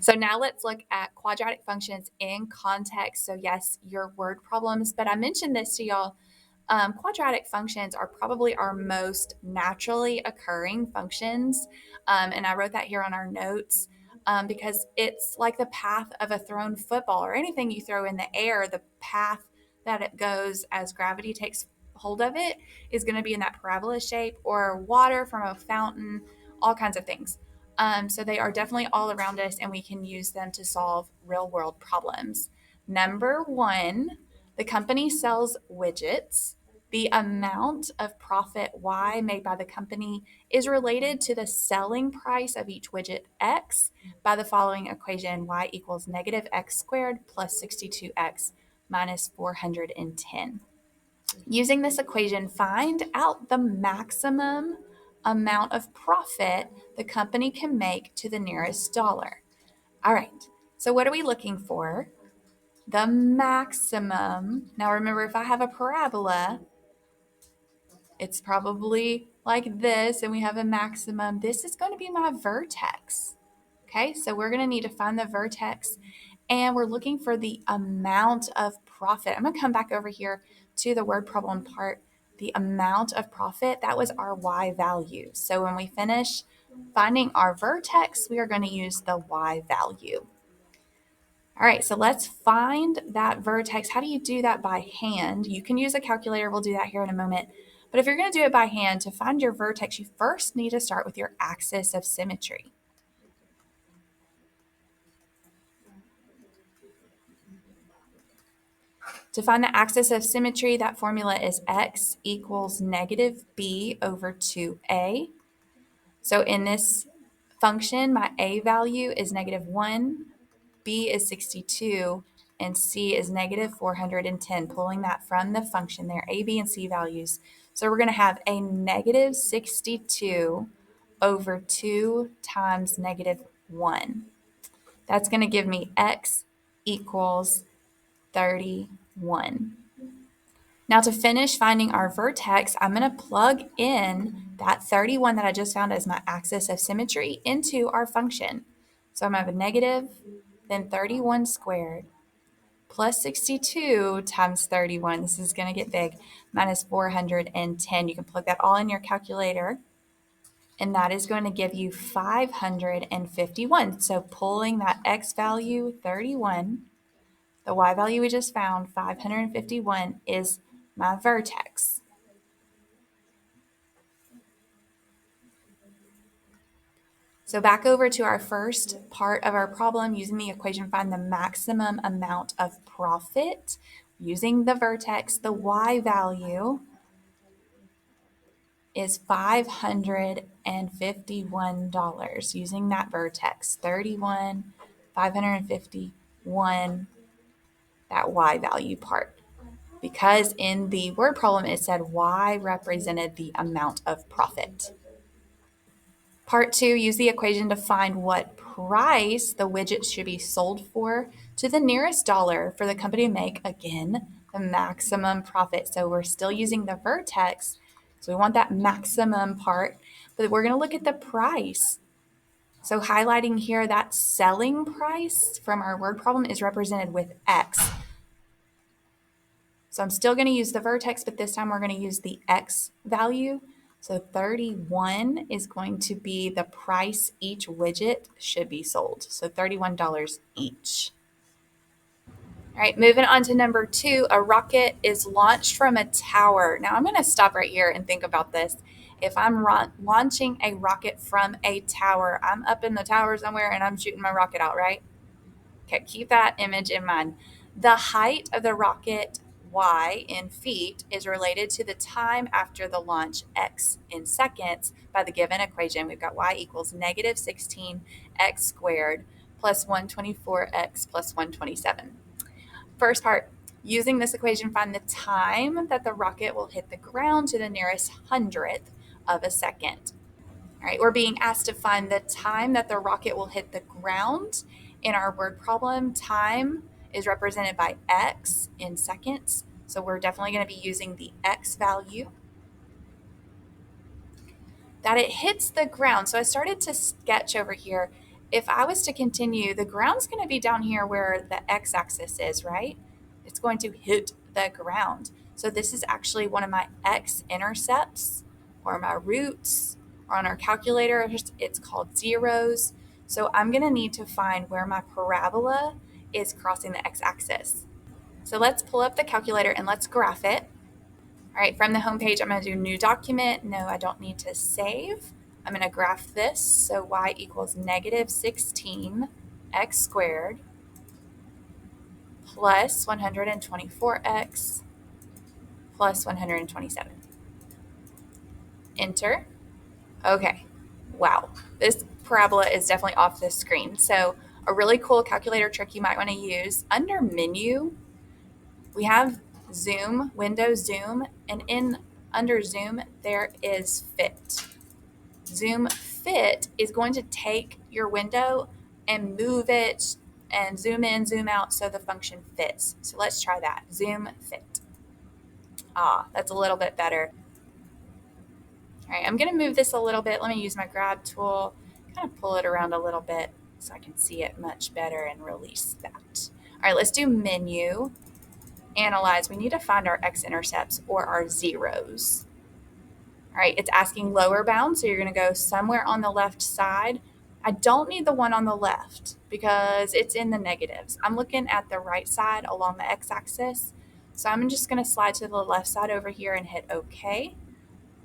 So now let's look at quadratic functions in context. So yes, your word problems, but I mentioned this to y'all. Quadratic functions are probably our most naturally occurring functions. And I wrote that here on our notes because it's like the path of a thrown football or anything you throw in the air, the path that it goes as gravity takes hold of it is going to be in that parabola shape, or water from a fountain, all kinds of things. So they are definitely all around us, and we can use them to solve real world problems. Number one, the company sells widgets. The amount of profit Y made by the company is related to the selling price of each widget X by the following equation: Y equals negative X squared plus 62X minus 410. Using this equation, find out the maximum amount of profit the company can make to the nearest dollar. All right, so what are we looking for? The maximum. Now remember, if I have a parabola, it's probably like this, and we have a maximum. This is going to be my vertex. Okay, so we're going to need to find the vertex, and we're looking for the amount of profit. I'm going to come back over here to the word problem part. The amount of profit, that was our Y value. So when we finish finding our vertex, we are going to use the Y value. All right, so let's find that vertex. How do you do that by hand? You can use a calculator. We'll do that here in a moment. But if you're going to do it by hand, to find your vertex, you first need to start with your axis of symmetry. To find the axis of symmetry, that formula is x equals negative b over 2a. So in this function, my a value is negative 1, b is 62, and c is negative 410, pulling that from the function there, a, b, and c values. So we're going to have a negative 62 over 2 times negative 1. That's going to give me x equals 31. Now to finish finding our vertex, I'm going to plug in that 31 that I just found as my axis of symmetry into our function. So I'm going to have a negative, then 31 squared, plus 62 times 31. This is going to get big, minus 410. You can plug that all in your calculator, and that is going to give you 551. So pulling that x value, 31, the y value we just found, 551, is my vertex. So back over to our first part of our problem, using the equation, find the maximum amount of profit. Using the vertex, the y value is $551. Using that vertex, 31, 551, that y value part. Because in the word problem it said y represented the amount of profit. Part 2, use the equation to find what price the widget should be sold for to the nearest dollar for the company to make, again, the maximum profit. So we're still using the vertex, so we want that maximum part, but we're going to look at the price. So highlighting here, that selling price from our word problem is represented with X. So I'm still going to use the vertex, but this time we're going to use the X value. So 31 is going to be the price each widget should be sold. So $31 each. All right, moving on to number 2, a rocket is launched from a tower. Now I'm going to stop right here and think about this. If I'm launching a rocket from a tower, I'm up in the tower somewhere and I'm shooting my rocket out, right? Okay, keep that image in mind. The height of the rocket, y, in feet, is related to the time after the launch, x, in seconds, by the given equation. We've got y equals negative 16x squared plus 124x plus 127. First part, using this equation, find the time that the rocket will hit the ground to the nearest hundredth of a second. All right, we're being asked to find the time that the rocket will hit the ground. In our word problem, time is represented by x in seconds. So we're definitely going to be using the x value. That it hits the ground. So I started to sketch over here, if I was to continue, the ground's going to be down here where the x-axis is, right? It's going to hit the ground. So this is actually one of my x-intercepts or my roots, or on our calculator, it's called zeros. So I'm going to need to find where my parabola is crossing the x-axis. So let's pull up the calculator and let's graph it. All right, from the home page, I'm going to do new document. No, I don't need to save. I'm going to graph this. So y equals negative 16 x squared plus 124x plus 127. Enter. Okay. Wow. This parabola is definitely off the screen. So a really cool calculator trick you might want to use under menu, we have zoom, window zoom, and in under zoom, there is fit. Zoom fit is going to take your window and move it and zoom in, zoom out so the function fits. So let's try that. Zoom fit. That's a little bit better. All right, I'm going to move this a little bit. Let me use my grab tool, kind of pull it around a little bit so I can see it much better and release that. All right, let's do menu, analyze. We need to find our x-intercepts or our zeros. All right, it's asking lower bound, so you're going to go somewhere on the left side. I don't need the one on the left because it's in the negatives. I'm looking at the right side along the x-axis. So I'm just going to slide to the left side over here and hit OK.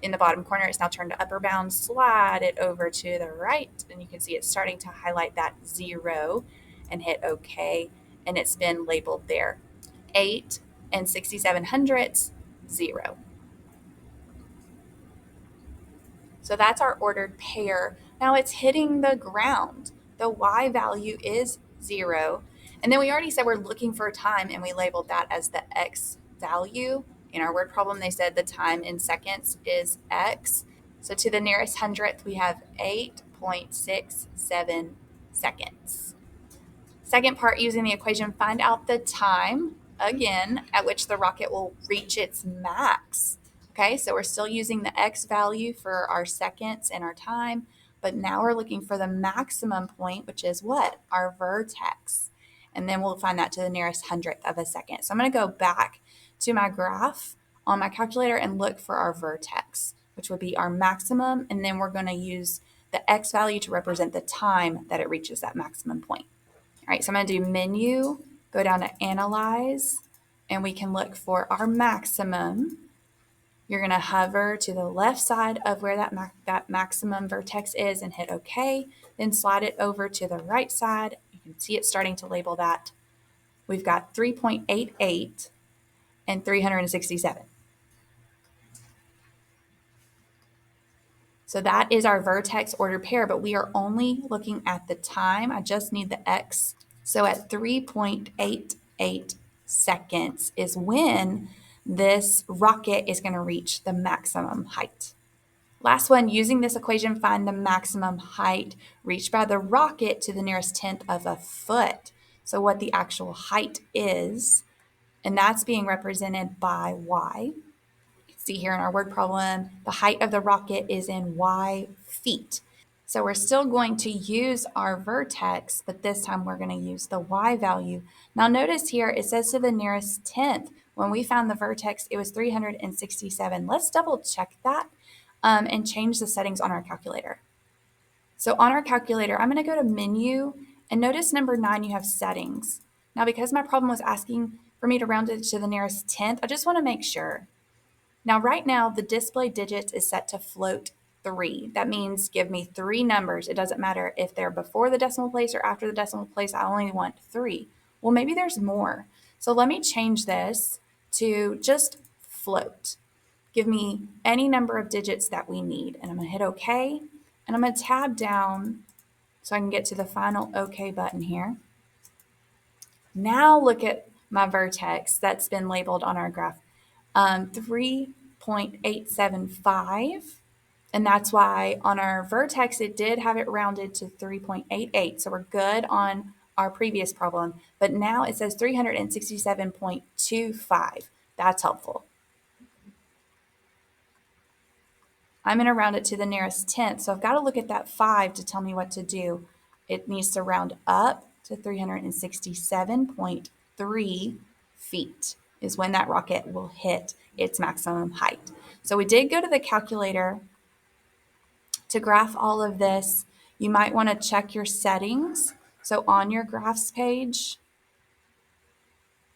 In the bottom corner, it's now turned to upper bound. Slide it over to the right, and you can see it's starting to highlight that 0 and hit OK, and it's been labeled there. 8 and 67/100ths, 0. So that's our ordered pair. Now it's hitting the ground. The y value is 0. And then we already said we're looking for a time, and we labeled that as the x value. In our word problem, they said the time in seconds is x. So to the nearest hundredth, we have 8.67 seconds. Second part, using the equation, find out the time, again, at which the rocket will reach its max. Okay, so we're still using the x value for our seconds and our time, but now we're looking for the maximum point, which is what? Our vertex. And then we'll find that to the nearest hundredth of a second. So I'm going to go back to my graph on my calculator and look for our vertex, which would be our maximum, and then we're going to use the x value to represent the time that it reaches that maximum point. All right, so I'm going to do menu, go down to analyze, and we can look for our maximum. You're going to hover to the left side of where that maximum vertex is and hit OK. Then slide it over to the right side. You can see it starting to label that. We've got 3.88 and 367. So that is our vertex ordered pair, but we are only looking at the time. I just need the x. So at 3.88 seconds is when this rocket is going to reach the maximum height. Last one, using this equation, find the maximum height reached by the rocket to the nearest tenth of a foot. So what the actual height is, and that's being represented by y. See here in our word problem, the height of the rocket is in y feet. So we're still going to use our vertex, but this time we're going to use the y value. Now notice here, it says to the nearest tenth. When we found the vertex, it was 367. Let's double check that and change the settings on our calculator. So on our calculator, I'm going to go to menu, and notice number 9, you have settings. Now because my problem was asking for me to round it to the nearest tenth, I just want to make sure. Now, right now, the display digits is set to float 3. That means give me 3 numbers. It doesn't matter if they're before the decimal place or after the decimal place. I only want 3. Well, maybe there's more. So let me change this to just float. Give me any number of digits that we need. And I'm going to hit OK. And I'm going to tab down so I can get to the final OK button here. Now look at my vertex that's been labeled on our graph. 3.875, and that's why on our vertex it did have it rounded to 3.88, so we're good on our previous problem, but now it says 367.25. That's helpful. I'm going to round it to the nearest tenth, so I've got to look at that 5 to tell me what to do. It needs to round up to 367.3 feet is when that rocket will hit its maximum height. So we did go to the calculator to graph all of this. You might want to check your settings. So on your graphs page,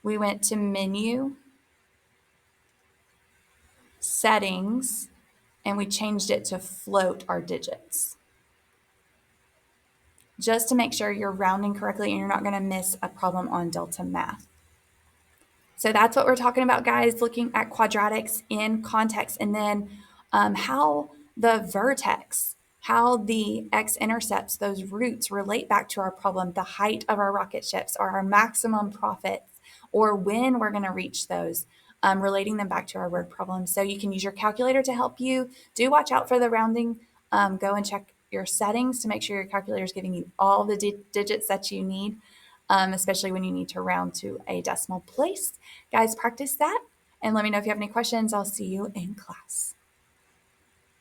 we went to menu, settings, and we changed it to float our digits, just to make sure you're rounding correctly and you're not going to miss a problem on Delta Math. So that's what we're talking about, guys, looking at quadratics in context, and then how the vertex, how the x-intercepts, those roots relate back to our problem, the height of our rocket ships or our maximum profits, or when we're going to reach those, relating them back to our word problem. So you can use your calculator to help you. Do watch out for the rounding. Go and check your settings to make sure your calculator is giving you all the digits that you need. Especially when you need to round to a decimal place. Guys, practice that and let me know if you have any questions. I'll see you in class.